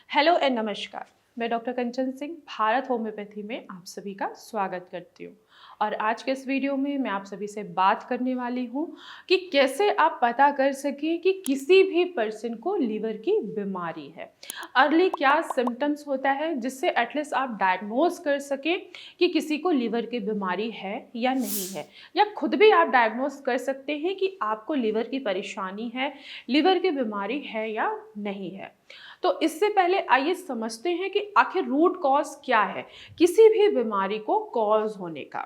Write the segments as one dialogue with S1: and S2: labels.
S1: Hello and नमस्कार। मैं doctor कंचन Singh Bharat homeopathy में आप सभी का स्वागत करती हूँ। और आज के इस वीडियो में मैं आप सभी से बात करने वाली हूँ कि कैसे आप पता कर सकें कि किसी भी पर्सन को लीवर की बीमारी है। अर्ली क्या सिम्टम्स होता है जिससे एटलीस्ट आप डायग्नोज कर सकें कि किसी को लीवर की बीमारी है या नहीं है, या खुद भी आप डायग्नोज कर सकते हैं कि आपको लीवर की परेशानी है, लीवर की बीमारी है या नहीं है। तो इससे पहले आइए समझते हैं कि आखिर रूट कॉज क्या है किसी भी बीमारी को कॉज होने का।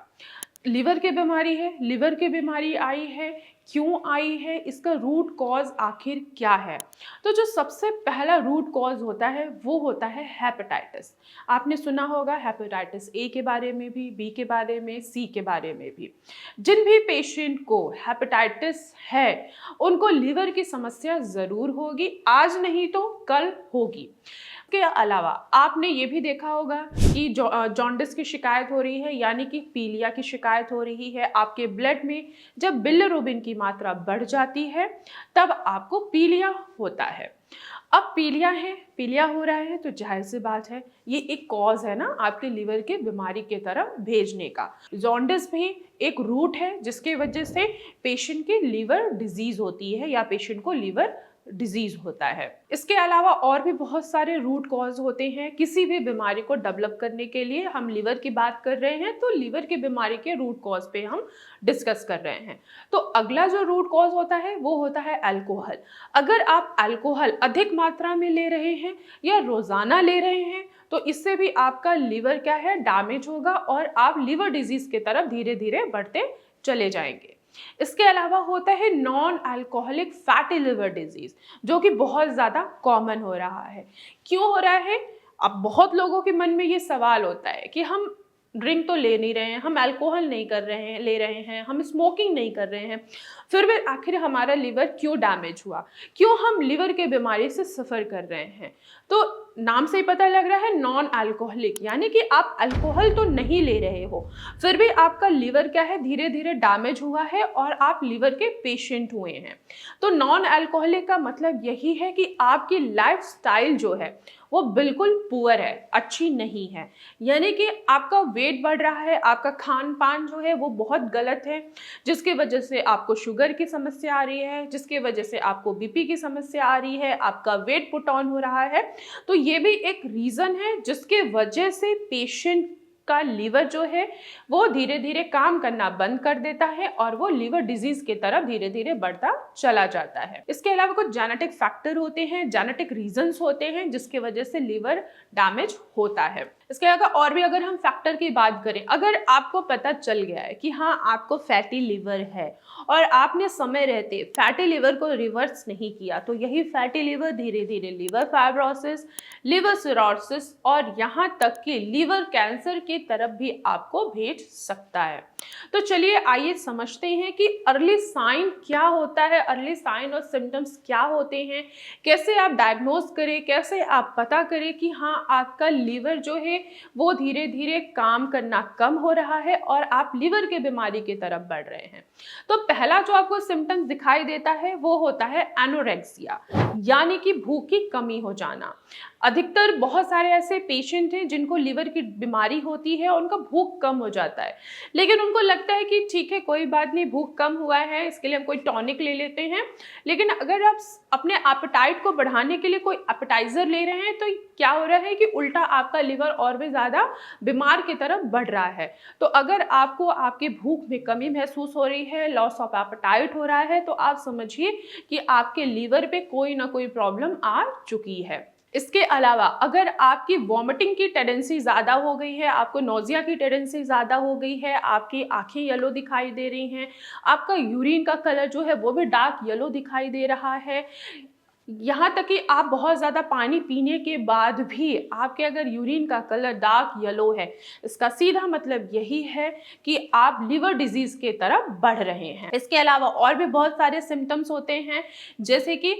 S1: लिवर की बीमारी है, लिवर की बीमारी आई है, क्यों आई है, इसका रूट कॉज आखिर क्या है। तो जो सबसे पहला रूट कॉज होता है वो होता है हेपेटाइटिस। आपने सुना होगा हेपेटाइटिस ए के बारे में भी, बी के बारे में, सी के बारे में भी। जिन भी पेशेंट को हेपेटाइटिस है उनको लिवर की समस्या ज़रूर होगी, आज नहीं तो कल होगी। के अलावा आपने ये भी देखा होगा कि जॉन्डिस की शिकायत हो रही है, यानी कि पीलिया की शिकायत हो रही है। आपके ब्लड में जब बिलिरुबिन की मात्रा बढ़ जाती है तब आपको पीलिया होता है। अब पीलिया है, पीलिया हो रहा है, तो जाहिर सी बात है ये एक कॉज है ना आपके लीवर के बीमारी की तरफ भेजने का। जॉन्डिस भी एक रूट है जिसके वजह से पेशेंट की लीवर डिजीज होती है या पेशेंट को लीवर डिजीज होता है। इसके अलावा और भी बहुत सारे रूट कॉज होते हैं किसी भी बीमारी को डेवलप करने के लिए। हम लीवर की बात कर रहे हैं तो लीवर की बीमारी के रूट कॉज पे हम डिस्कस कर रहे हैं। तो अगला जो रूट कॉज होता है वो होता है अल्कोहल। अगर आप अल्कोहल अधिक मात्रा में ले रहे हैं या रोजाना ले रहे हैं तो इससे भी आपका लीवर क्या है, डैमेज होगा और आप लीवर डिजीज की तरफ धीरे धीरे बढ़ते चले जाएंगे। इसके अलावा होता है non alcoholic fatty liver disease, जो कि बहुत ज़्यादा कॉमन हो रहा है। क्यों हो रहा है? अब बहुत लोगों के मन में ये सवाल होता है कि हम ड्रिंक तो ले नहीं रहे हैं, हम अल्कोहल नहीं कर रहे हैं, ले रहे हैं, हम स्मोकिंग नहीं कर रहे हैं, फिर भी आखिर हमारा लिवर क्यों डैमेज हुआ, क्यों हम लिवर के बीमारी से सफ़र कर रहे हैं। तो नाम से ही पता लग रहा है नॉन अल्कोहलिक, यानी कि आप अल्कोहल तो नहीं ले रहे हो फिर भी आपका लिवर क्या है, धीरे धीरे डैमेज हुआ है और आप लिवर के पेशेंट हुए हैं। तो नॉन अल्कोहलिक का मतलब यही है कि आपकी लाइफस्टाइल जो है वो बिल्कुल पुअर है, अच्छी नहीं है, यानी कि आपका वेट बढ़ रहा है, आपका खान पान जो है वो बहुत गलत है, जिसकी वजह से आपको शुगर की समस्या आ रही है, जिसकी वजह से आपको बीपी की समस्या आ रही है, आपका वेट पुट ऑन हो रहा है। तो ये भी एक रीज़न है जिसके वजह से पेशेंट का लीवर जो है वो धीरे धीरे काम करना बंद कर देता है और वो लीवर डिजीज की तरफ धीरे धीरे बढ़ता चला जाता है। इसके अलावा कुछ जेनेटिक फैक्टर होते हैं, जेनेटिक रीजंस होते हैं जिसके वजह से लीवर डैमेज होता है। इसके अलावा और भी अगर हम फैक्टर की बात करें, अगर आपको पता चल गया है कि हाँ आपको फैटी लिवर है और आपने समय रहते फैटी लिवर को रिवर्स नहीं किया तो यही फैटी लिवर धीरे धीरे लिवर फाइब्रोसिस, लिवर सिरोसिस और यहाँ तक कि लिवर कैंसर की तरफ भी आपको भेज सकता है। तो चलिए आइए समझते हैं कि अर्ली साइन क्या होता है, अर्ली साइन और सिम्टम्स क्या होते हैं, कैसे आप डायग्नोज करें, कैसे आप पता करें कि हाँ आपका लीवर जो है वो धीरे धीरे काम करना कम हो रहा है और आप लीवर के बीमारी की तरफ बढ़ रहे हैं। तो पहला जो आपको सिम्टम्स दिखाई देता है वो होता है एनोरेक्सिया, यानी कि भूख की कमी हो जाना। अधिकतर बहुत सारे ऐसे पेशेंट हैं जिनको लीवर की बीमारी होती है, उनका भूख कम हो जाता है, लेकिन उनको लगता है कि ठीक है कोई बात नहीं, भूख कम हुआ है, इसके लिए हम कोई टॉनिक ले लेते हैं। लेकिन अगर आप अपने एपेटाइट को बढ़ाने के लिए कोई एपेटाइजर ले रहे हैं तो क्या हो रहा है कि उल्टा आपका लिवर और भी ज़्यादा बीमार की तरफ बढ़ रहा है। तो अगर आपको आपके भूख में कमी महसूस हो रही है, लॉस ऑफ एपेटाइट हो रहा है, तो आप समझिए कि आपके लीवर पे कोई ना कोई प्रॉब्लम आ चुकी है। इसके अलावा अगर आपकी वॉमिटिंग की टेंडेंसी ज़्यादा हो गई है, आपको नोजिया की टेंडेंसी ज़्यादा हो गई है, आपकी आंखें येलो दिखाई दे रही हैं, आपका यूरिन का कलर जो है वो भी डार्क येलो दिखाई दे रहा है, यहाँ तक कि आप बहुत ज़्यादा पानी पीने के बाद भी आपके अगर यूरिन का कलर डार्क येलो है, इसका सीधा मतलब यही है कि आप लिवर डिजीज़ के तरफ बढ़ रहे हैं। इसके अलावा और भी बहुत सारे सिम्टम्स होते हैं, जैसे कि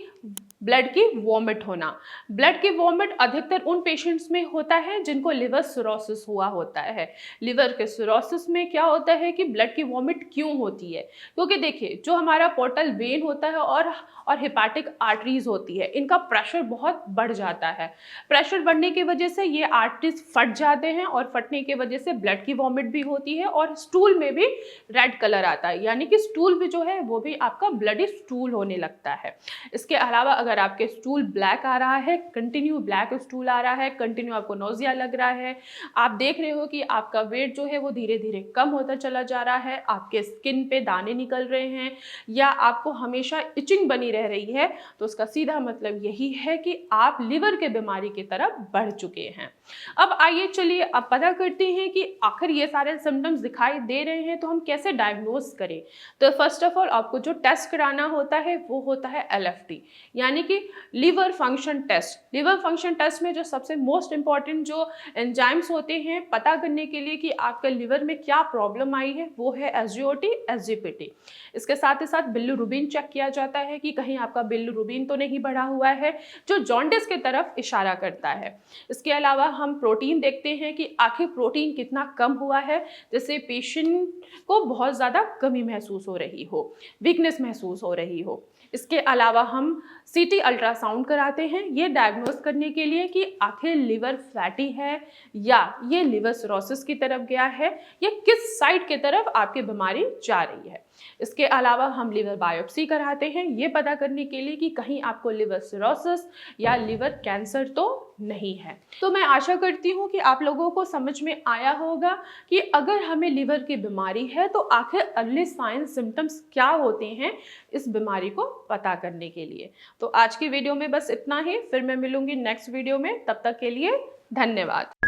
S1: ब्लड की वॉमिट होना। ब्लड की वॉमिट अधिकतर उन पेशेंट्स में होता है जिनको लिवर सिरोसिस हुआ होता है। लिवर के सिरोसिस में क्या होता है कि ब्लड की वॉमिट क्यों होती है, क्योंकि देखिए जो हमारा पोर्टल वेन होता है और हेपाटिक आर्टरीज होती है, इनका प्रेशर बहुत बढ़ जाता है। प्रेशर बढ़ने की वजह से ये आर्टरीज फट जाते हैं और फटने की वजह से ब्लड की वॉमिट भी होती है और स्टूल में भी रेड कलर आता है, यानी कि स्टूल भी जो है वो भी आपका ब्लडी स्टूल होने लगता है। इसके अलावा अगर आपके स्टूल ब्लैक आ रहा है, कंटिन्यू ब्लैक स्टूल आ रहा है, कंटिन्यू आपको नोजिया लग रहा है, आप देख रहे हो कि आपका वेट जो है वो धीरे धीरे कम होता चला जा रहा है, आपके स्किन पे दाने निकल रहे हैं या आपको हमेशा इचिंग बनी रह रही है, तो उसका सीधा मतलब यही है कि आप लिवर के बीमारी की तरफ बढ़ चुके हैं। अब आइए चलिए अब पता करते हैं कि आखिर ये सारे सिम्टम्स दिखाई दे रहे हैं तो हम कैसे डायग्नोज करें। तो फर्स्ट ऑफ ऑल आपको जो टेस्ट कराना होता है वो होता है LFT, यानी कि liver function test. Liver function test में जो सबसे मोस्ट इंपॉर्टेंट जो एंजाइम्स होते हैं पता करने के लिए कि आपके लिवर में क्या प्रॉब्लम आई है वो है SGOT, SGPT। इसके साथ ही साथ बिलिरुबिन चेक किया जाता है कि कहीं आपका बिलिरुबिन तो नहीं बढ़ा हुआ है जो जॉन्डिस की तरफ इशारा करता है। इसके अलावा हम प्रोटीन देखते हैं कि आखिर प्रोटीन कितना कम हुआ है, जैसे पेशेंट को बहुत ज़्यादा कमी महसूस हो रही हो, वीकनेस महसूस हो रही हो। इसके अलावा हम CT अल्ट्रासाउंड कराते हैं ये डायग्नोस करने के लिए कि आखिर लिवर फैटी है या ये लिवर सिरोसिस की तरफ गया है या किस साइड की तरफ आपकी बीमारी जा रही है। इसके अलावा हम लिवर बायोप्सी कराते हैं ये पता करने के लिए कि कहीं आपको लिवर सिरोसिस या लिवर कैंसर तो नहीं है। तो मैं आशा करती हूँ कि आप लोगों को समझ में आया होगा कि अगर हमें लिवर की बीमारी है तो आखिर अर्ली साइन सिम्टम्स क्या होते हैं इस बीमारी को पता करने के लिए। तो आज की वीडियो में बस इतना ही, फिर मैं मिलूंगी नेक्स्ट वीडियो में, तब तक के लिए धन्यवाद।